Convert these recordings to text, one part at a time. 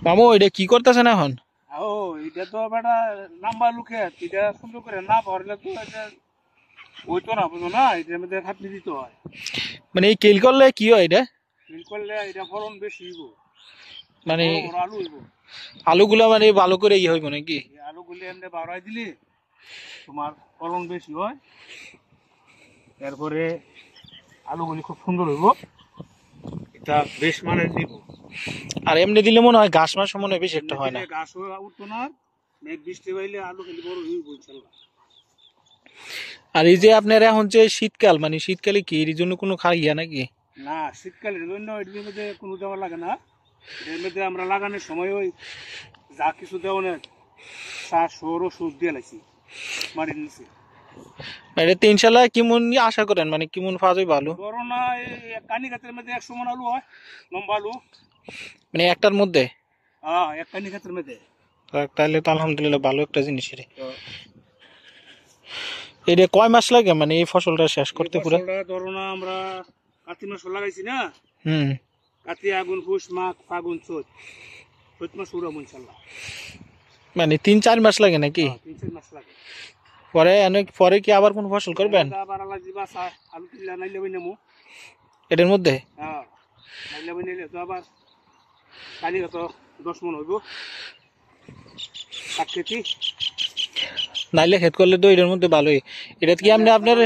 মামু এটা কি করতেছেন এখন? ও এটা তো বেটা নাম্বার লুকে এটা সুন্দর করে না ভরলে তো এটা ওই তো না বুঝো না এটার মধ্যে খাটনি দিতে হয়। মানে এই কেল করলে কি হয় এটা? ফিল করলে এটা ফলন বেশি হইব, মানে বড় বড় আলু হইব। আলুগুলা মানে ভালো করে ইয়ে হইব নাকি? এই আলুগুলি এমনি বাড়াই দিলে তোমার ফলন বেশি হয়। এরপরে আলুগুলি খুব সুন্দর হইব, এটা বেশ মানের দিব। আর এমনি দিলে মনে হয় ঘাস মাস মনে হয় বেশি একটা এমনি হয় দিলে না। ঘাস উঠতো না, মেঘ বৃষ্টি পাইলে আলু খেলে বড় হইব ইনশাল্লাহ। আর এই যে আপনার এখন যে শীতকাল, মানে শীতকালে কি এর জন্য কোনো ইয়া নাকি? না, শীতকালের জন্য এটির মধ্যে কোনো দেওয়া লাগে না। এর মধ্যে আমরা লাগানোর সময় ওই যা কিছু দেওয়ানের সার সর ওষুধ দিয়ে লাগছি মাটির নিচে। এটা ইনশাল্লাহ কেমন আশা করেন, মানে কেমন ফাজ হয় ভালো? ধরো না এই কানি গাছের মধ্যে 100 মন আলু হয়, লম্বা আলু। মানে একটার মধ্যে? হ্যাঁ, এক কানি গাছের মধ্যে। তাহলে তো আলহামদুলিল্লাহ ভালো একটা জিনিস রে। তো এটা কয় মাস লাগে মানে এই ফসলটা শেষ এই করতে পুরো? ফসলটা ধরো না আমরা কার্তিক মাস লাগাইছি না, হুম। কার্তিক আগুন পুষ মাঘ ফাগুন চৈত মাস উড়াবো ইনশাল্লাহ। মানে 3-4 মাস লাগে নাকি? হ্যাঁ, 3-4 মাস লাগে। পরে কি আবার কোন ফসল করবেন আবার আলাদা দিবা আলু কিল্লা নাইলে বই নেবো। এটার মধ্যে? হ্যাঁ, নাইলে বই নিলে তো আবার কালি তো 10 মন হইব 7 কেজি। নাইলে ক্ষেত করলে তো এটার মধ্যে ভালোই। এটা কি আপনি আপনার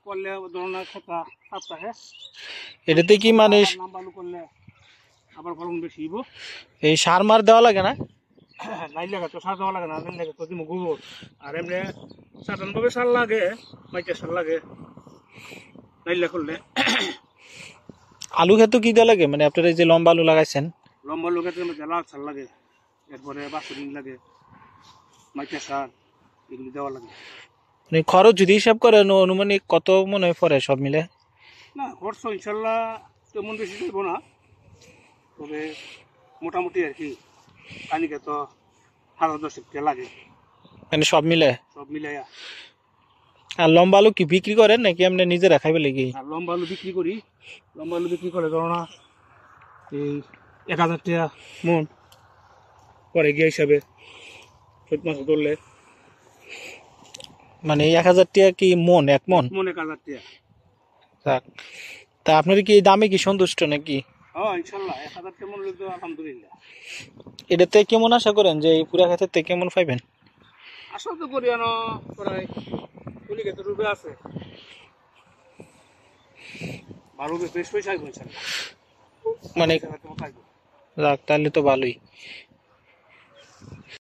করলে ধরনের খেতা সপ্তাহে এটাতে কি মানে নাম্বালু করলে আবার ফলন বেশি হইব। এই সার মার দেওয়া লাগে না? নাই লাগে তো সার দেওয়া লাগে না, নাই লাগে তো দিমু গোবর। আর এমনি সাধারণভাবে সার লাগে, মাইকে সার লাগে নাইলে করলে। আলু ক্ষেত কি দেওয়া লাগে, মানে আপনার এই যে লম্বা আলু লাগাইছেন? লম্বা লোকের মধ্যে লাল সার লাগে, এরপরে বাসুরিন লাগে, মাইকে সার এগুলি দেওয়া লাগে। মানে খরচ যদি হিসাব করেন অনুমানিক কত মনে হয় পড়ে সব মিলে? না, খরচ ইনশাল্লাহ তেমন বেশি যাইব না, তবে মোটামুটি আর কি কানিকে তো 10,000 লাগে মানে সব মিলে? সব মিলাইয়া। আর লম্বা আলু কি বিক্রি করেন নাকি আপনি নিজে রাখাইবে লাগি? আর লম্বা আলু বিক্রি করি, লম্বা আলু বিক্রি করে ধরো না এই 1,000 টাকা মন পরে গিয়ে হিসাবে চৈত মাস ধরলে। মানে 1,000 টাকা কি মন? 1 মন? মন 1,000 টাকা। যাক। তা আপনার কি এই দামে কি সন্তুষ্ট নাকি? হ্যাঁ, ইনশাল্লাহ 1,000 টাকা মন হলে তো আলহামদুলিল্লাহ। এটাতে কেমন আশা করেন যে এই পুরা ক্ষেত্রে কেমন পাইবেন? আশা তো করি আনো প্রায় কুলি ক্ষেত্রে রূপে আছে, ভালো বেশ পয়সা আসবো ইনশাল্লাহ। মানে যাক, তাহলে তো ভালোই।